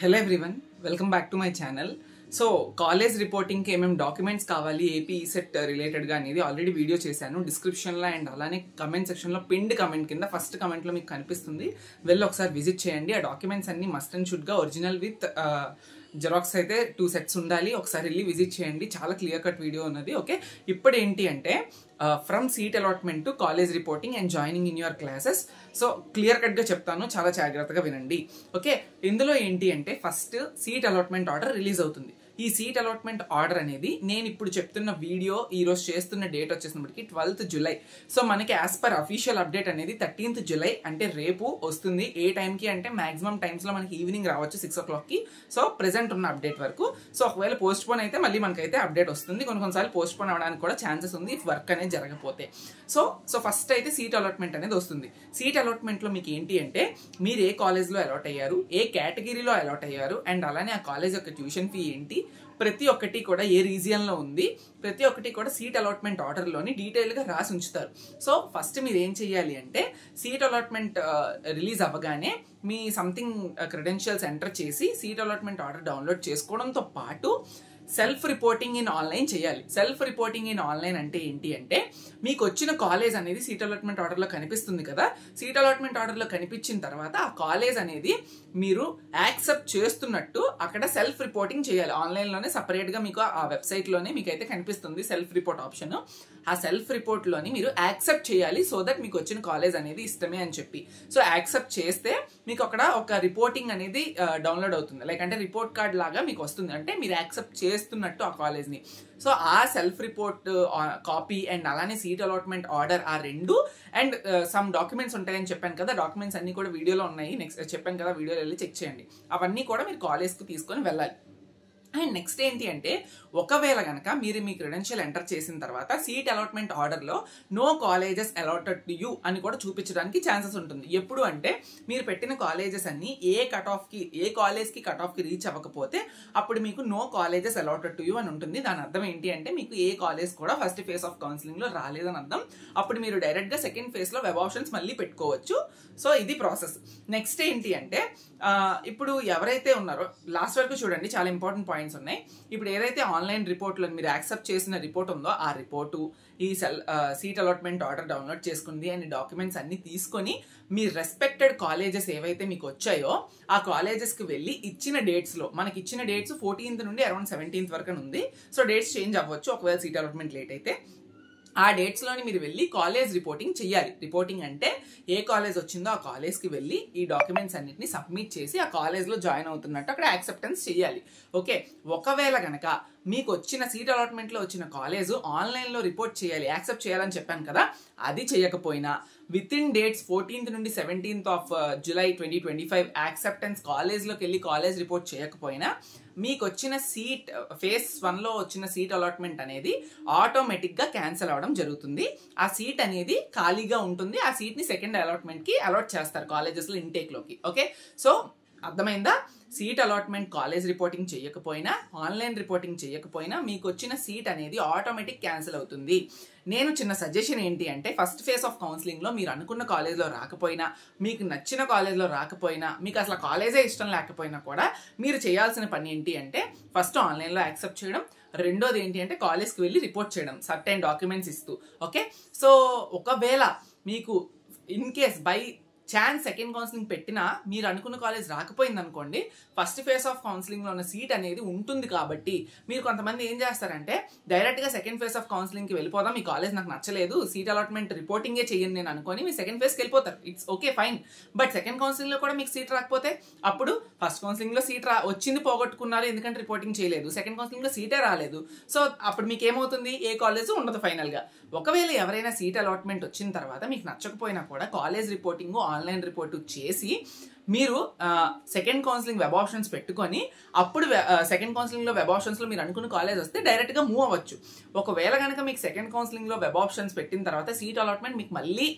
Hello everyone, welcome back to my channel. So college రిపోర్టింగ్కి ఏమేమి documents కావాలి AP ECET రిలేటెడ్గా అనేది ఆల్రెడీ వీడియో చేశాను డిస్క్రిప్షన్లో అండ్ అలానే కమెంట్ సెక్షన్లో పిన్డ్ కమెంట్ కింద ఫస్ట్ కమెంట్లో మీకు కనిపిస్తుంది. వెళ్ళి ఒకసారి విజిట్ చేయండి. ఆ డాక్యుమెంట్స్ అన్ని మస్ట్ అండ్ షుడ్గా ఒరిజినల్ విత్ జెరాక్స్ అయితే 2 sets ఉండాలి. ఒకసారి వెళ్ళి విజిట్ చేయండి. చాలా క్లియర్ కట్ వీడియో ఉన్నది. ఓకే, ఇప్పుడు ఏంటి అంటే from seat allotment to college reporting and joining in your classes. So clear కట్గా చెప్తాను, చాలా జాగ్రత్తగా వినండి. ఓకే, ఇందులో ఏంటి అంటే first seat allotment order release అవుతుంది. ఈ సీట్ అలాట్మెంట్ ఆర్డర్ అనేది నేను ఇప్పుడు చెప్తున్న వీడియో ఈరోజు చేస్తున్న డేట్ వచ్చేసినప్పటికి 12th July. సో మనకి యాజ్ పర్ అఫీషియల్ అప్డేట్ అనేది 13th July అంటే రేపు వస్తుంది. ఏ టైంకి అంటే మాక్సిమం టైమ్స్లో మనకి ఈవినింగ్ రావచ్చు 6 o'clockకి. సో ప్రెసెంట్ ఉన్న అప్డేట్ వరకు. సో ఒకవేళ పోస్ట్ పోన్ అయితే మళ్ళీ మనకైతే అప్డేట్ వస్తుంది. కొన్నిసార్లు పోస్ట్ పోన్ అవ్వడానికి కూడా ఛాన్సెస్ ఉంది ఇఫ్ వర్క్ అనేది జరగకపోతే. సో ఫస్ట్ అయితే సీట్ అలాట్మెంట్ అనేది వస్తుంది. సీట్ అలాట్మెంట్లో మీకు ఏంటి అంటే మీరు ఏ కాలేజ్లో అలాట్ అయ్యారు, ఏ కేటగిరీలో అలాట్ అయ్యారు, అండ్ అలానే ఆ కాలేజ్ యొక్క ట్యూషన్ ఫీ ఏంటి, ప్రతి ఒక్కటి కూడా ఏ రీజియన్లో ఉంది, ప్రతి ఒక్కటి కూడా సీట్ అలాట్మెంట్ ఆర్డర్లోని డీటెయిల్గా రాసి ఉంచుతారు. సో ఫస్ట్ మీరు ఏం చేయాలి అంటే సీట్ అలాట్మెంట్ రిలీజ్ అవ్వగానే మీ సంథింగ్ క్రెడెన్షియల్స్ ఎంటర్ చేసి సీట్ అలాట్మెంట్ ఆర్డర్ డౌన్లోడ్ చేసుకోవడంతో పాటు సెల్ఫ్ రిపోర్టింగ్ ఇన్ ఆన్లైన్ చేయాలి. సెల్ఫ్ రిపోర్టింగ్ ఇన్ ఆన్లైన్ అంటే ఏంటి అంటే మీకు వచ్చిన కాలేజ్ అనేది సీట్ అలాట్మెంట్ ఆర్డర్లో కనిపిస్తుంది కదా. సీట్ అలాట్మెంట్ ఆర్డర్లో కనిపించిన తర్వాత ఆ కాలేజ్ అనేది మీరు యాక్సెప్ట్ చేస్తున్నట్టు అక్కడ సెల్ఫ్ రిపోర్టింగ్ చేయాలి. ఆన్లైన్లోనే సపరేట్గా మీకు ఆ వెబ్సైట్లోనే మీకు అయితే కనిపిస్తుంది సెల్ఫ్ రిపోర్ట్ ఆప్షన్. ఆ సెల్ఫ్ రిపోర్ట్లోని మీరు యాక్సెప్ట్ చేయాలి సో దట్ మీకు వచ్చిన కాలేజ్ అనేది ఇష్టమే అని చెప్పి. సో యాక్సెప్ట్ చేస్తే మీకు అక్కడ ఒక రిపోర్టింగ్ అనేది డౌన్లోడ్ అవుతుంది. లైక్ అంటే రిపోర్ట్ కార్డ్ లాగా మీకు వస్తుంది. అంటే మీరు యాక్సెప్ట్ చేస్తున్నట్టు ఆ కాలేజ్ని. సో ఆ సెల్ఫ్ రిపోర్ట్ కాపీ అండ్ అలానే సీట్ అలాట్మెంట్ ఆర్డర్ ఆ రెండు అండ్ సమ్ డాక్యుమెంట్స్ ఉంటాయని చెప్పాను కదా. డాక్యుమెంట్స్ అన్ని కూడా వీడియోలో ఉన్నాయి. నెక్స్ట్ చెప్పాను కదా, వీడియోలో వెళ్ళి చెక్ చేయండి. అవన్నీ కూడా మీరు కాలేజ్కి తీసుకొని వెళ్ళాలి. అండ్ నెక్స్ట్ ఏంటి అంటే ఒకవేళ కనుక మీరు మీ క్రెడెన్షియల్ ఎంటర్ చేసిన తర్వాత సీట్ అలాట్మెంట్ ఆర్డర్లో no colleges allotted to you అని కూడా చూపించడానికి ఛాన్సెస్ ఉంటుంది. ఎప్పుడు అంటే మీరు పెట్టిన కాలేజెస్ అన్ని ఏ కాలేజ్కి కట్ ఆఫ్కి రీచ్ అవ్వకపోతే అప్పుడు మీకు no colleges allotted to you అని ఉంటుంది. దాని అర్థం ఏంటి అంటే మీకు ఏ కాలేజ్ కూడా ఫస్ట్ ఫేజ్ ఆఫ్ కౌన్సిలింగ్లో రాలేదని అర్థం. అప్పుడు మీరు డైరెక్ట్గా సెకండ్ ఫేజ్లో వెబ్ ఆప్షన్స్ మళ్ళీ పెట్టుకోవచ్చు. సో ఇది ప్రాసెస్. నెక్స్ట్ ఏంటి అంటే ఇప్పుడు ఎవరైతే ఉన్నారో లాస్ట్ వరకు చూడండి, చాలా ఇంపార్టెంట్ పాయింట్స్ ఉన్నాయి. ఇప్పుడు ఏదైతే ఆన్లైన్ రిపోర్ట్లో మీరు యాక్సెప్ట్ చేసిన రిపోర్ట్ ఉందో ఆ రిపోర్టు, ఈ సీట్ అలాట్మెంట్ ఆర్డర్ డౌన్లోడ్ చేసుకుంది అండ్ డాక్యుమెంట్స్ అన్ని తీసుకొని మీ రెస్పెక్టెడ్ కాలేజెస్ ఏవైతే మీకు వచ్చాయో ఆ కాలేజెస్కి వెళ్ళి ఇచ్చిన డేట్స్లో, మనకి ఇచ్చిన డేట్స్ 14th నుండి అరౌండ్ 17th వరకు ఉంది. సో డేట్స్ చేంజ్ అవ్వచ్చు ఒకవేళ సీట్ అలాట్మెంట్ లేట్ అయితే. ఆ డేట్స్లోని మీరు వెళ్ళి కాలేజ్ రిపోర్టింగ్ చేయాలి. రిపోర్టింగ్ అంటే ఏ కాలేజ్ వచ్చిందో ఆ కాలేజ్కి వెళ్ళి ఈ డాక్యుమెంట్స్ అన్నింటినీ సబ్మిట్ చేసి ఆ కాలేజ్లో జాయిన్ అవుతున్నట్టు అక్కడ యాక్సెప్టెన్స్ చేయాలి. ఓకే, ఒకవేళ కనుక మీకు వచ్చిన సీట్ అలాట్మెంట్లో వచ్చిన కాలేజ్ ఆన్లైన్లో రిపోర్ట్ చేయాలి, యాక్సెప్ట్ చేయాలని చెప్పాను కదా, అది చేయకపోయినా విత్ ఇన్ డేట్స్ 14th నుండి 17th of July 2025 యాక్సెప్టెన్స్ కాలేజ్లోకి వెళ్ళి కాలేజ్ రిపోర్ట్ చేయకపోయినా మీకు వచ్చిన సీట్ ఫేజ్ 1లో వచ్చిన సీట్ అలాట్మెంట్ అనేది ఆటోమేటిక్గా క్యాన్సిల్ అవ్వడం జరుగుతుంది. ఆ సీట్ అనేది ఖాళీగా ఉంటుంది. ఆ సీట్ని సెకండ్ అలాట్మెంట్కి అలాట్ చేస్తారు కాలేజెస్లో ఇంటేక్లోకి. ఓకే, సో అర్థమైందా? సీట్ అలాట్మెంట్ కాలేజ్ రిపోర్టింగ్ చేయకపోయినా ఆన్లైన్ రిపోర్టింగ్ చేయకపోయినా మీకు వచ్చిన సీట్ అనేది ఆటోమేటిక్ క్యాన్సిల్ అవుతుంది. నేను చిన్న సజెషన్ ఏంటి అంటే ఫస్ట్ ఫేజ్ ఆఫ్ కౌన్సిలింగ్లో మీరు అనుకున్న కాలేజ్లో రాకపోయినా, మీకు నచ్చిన కాలేజ్లో రాకపోయినా, మీకు అసలు కాలేజే ఇష్టం లేకపోయినా కూడా మీరు చేయాల్సిన పని ఏంటి అంటే ఫస్ట్ ఆన్లైన్లో యాక్సెప్ట్ చేయడం, రెండోది ఏంటి అంటే కాలేజ్కి వెళ్ళి రిపోర్ట్ చేయడం సర్టెన్ డాక్యుమెంట్స్ ఇస్తూ. ఓకే, సో ఒకవేళ మీకు in case by chance second counselling పెట్టినా మీరు అనుకున్న కాలేజ్ రాకపోయింది అనుకోండి, ఫస్ట్ ఫేజ్ ఆఫ్ కౌన్సిలింగ్లో ఉన్న సీట్ అనేది ఉంటుంది. కాబట్టి మీరు కొంతమంది ఏం చేస్తారంటే డైరెక్ట్గా సెకండ్ ఫేజ్ ఆఫ్ కౌన్సిలింగ్కి వెళ్ళిపోదాం, ఈ కాలేజ్ నాకు నచ్చలేదు, సీట్ అలాట్మెంట్ రిపోర్టింగే చెయ్యండి నేను అనుకొని మీ సెకండ్ ఫేజ్కి వెళ్ళిపోతారు. It's okay, fine. But second కౌన్సిలింగ్లో కూడా మీకు సీట్ రాకపోతే అప్పుడు ఫస్ట్ కౌన్సిలింగ్లో సీట్ వచ్చింది పోగొట్టుకున్నారు ఎందుకంటే రిపోర్టింగ్ చేయలేదు, సెకండ్ కౌన్సిలింగ్లో సీటే రాలేదు. సో అప్పుడు మీకు ఏమవుతుంది, ఏ కాలేజ్ ఉండదు ఫైనల్గా. ఒకవేళ ఎవరైనా సీట్ అలాట్మెంట్ వచ్చిన తర్వాత మీకు నచ్చకపోయినా కూడా కాలేజ్ రిపోర్టింగ్ ఆన్లైన్ రిపోర్టు చేసి మీరు సెకండ్ కౌన్సిలింగ్ వెబ్ ఆప్షన్స్ పెట్టుకొని అప్పుడు సెకండ్ కౌన్సిలింగ్లో వెబ్ ఆప్షన్స్లో మీరు అనుకున్న కాలేజ్ వస్తే డైరెక్ట్గా మూవ్ అవ్వచ్చు. ఒకవేళ కనుక మీకు సెకండ్ కౌన్సిలింగ్లో వెబ్ ఆప్షన్స్ పెట్టిన తర్వాత సీట్ అలాట్మెంట్ మీకు మళ్ళీ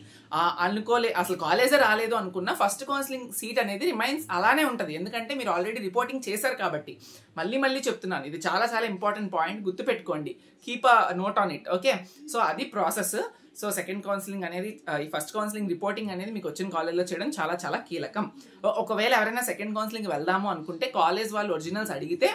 అసలు కాలేజే రాలేదు అనుకున్న ఫస్ట్ కౌన్సిలింగ్ సీట్ అనేది రిమైన్స్ అలానే ఉంటుంది. ఎందుకంటే మీరు ఆల్రెడీ రిపోర్టింగ్ చేశారు కాబట్టి. మళ్ళీ చెప్తున్నాను, ఇది చాలా ఇంపార్టెంట్ పాయింట్, గుర్తుపెట్టుకోండి. Keep a note on it. Okay, so అది ప్రాసెస్. సో సెకండ్ కౌన్సిలింగ్ అనేది ఈ ఫస్ట్ కౌన్సిలింగ్ రిపోర్టింగ్ అనేది మీకు వచ్చిన కాలేజ్లో చేయడం చాలా చాలా కీలకం. ఒకవేళ ఎవరైనా సెకండ్ కౌన్సిలింగ్ వెళ్దాము అనుకుంటే కాలేజ్ వాళ్ళు ఒరిజినల్స్ అడిగితే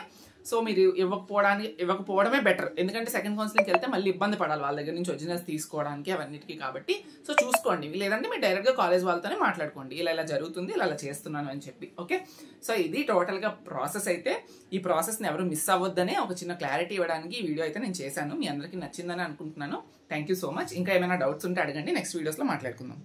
సో మీరు ఇవ్వకపోవడమే బెటర్. ఎందుకంటే సెకండ్ కౌన్సిలింగ్కి వెళ్తే మళ్ళీ ఇబ్బంది పడాలి వాళ్ళ దగ్గర నుంచి ఒరిజినల్స్ తీసుకోవడానికి అవన్నిటికీ. కాబట్టి సో చూసుకోండి, లేదంటే మీరు డైరెక్ట్గా కాలేజ్ వాళ్ళతోనే మాట్లాడుకోండి, ఇలా జరుగుతుంది, ఇలా చేస్తున్నాను అని చెప్పి. ఓకే, సో ఇది టోటల్గా ప్రాసెస్. అయితే ఈ ప్రాసెస్ని ఎవరు మిస్ అవ్వద్దనే ఒక చిన్న క్లారిటీ ఇవ్వడానికి ఈ వీడియో అయితే నేను చేశాను. మీ అందరికీ నచ్చిందని అనుకుంటున్నాను. Thank you so much. ఇంకా ఏమైనా డౌట్స్ ఉంటే అడగండి, నెక్స్ట్ వీడియోస్లో మాట్లాడుకుందాం.